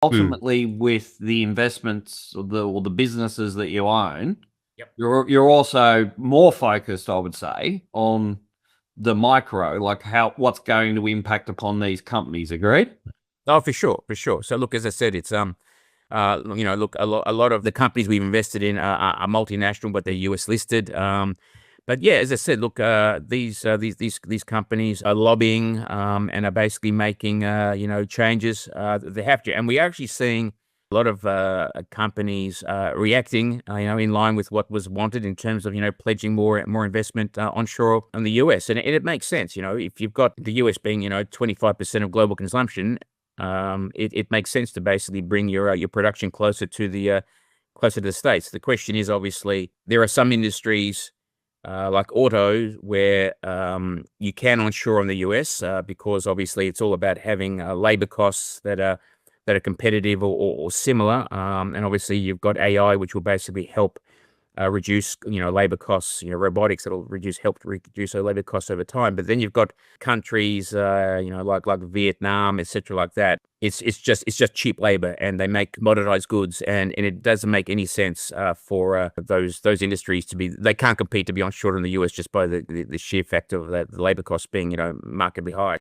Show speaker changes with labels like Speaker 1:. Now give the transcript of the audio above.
Speaker 1: Mm.
Speaker 2: ultimately with the investments or the businesses that you own,
Speaker 1: Yep.
Speaker 2: you're also more focused, I would say, on the micro, like what's going to impact upon these companies. Agreed?
Speaker 1: Oh, for sure, for sure. So look, as I said, it's look, a lot of the companies we've invested in are multinational, but they're US listed. But yeah, as I said, look, these companies are lobbying and are basically making changes. They have to, and we're actually seeing a lot of companies reacting, in line with what was wanted in terms of pledging more investment onshore in the US, and it makes sense. If you've got the US being 25% of global consumption, it makes sense to basically bring your production closer to the States. The question is, obviously, there are some industries like autos where you can onshore in the US because obviously it's all about having labor costs that are competitive or similar. And obviously you've got AI, which will basically help reduce, labor costs, robotics that'll help to reduce our labor costs over time. But then you've got countries, like Vietnam, etc., like that. It's just cheap labor, and they make commoditized goods, and it doesn't make any sense for those industries to be. They can't compete to be onshore in the US just by the sheer fact of that the labor costs being, markedly high.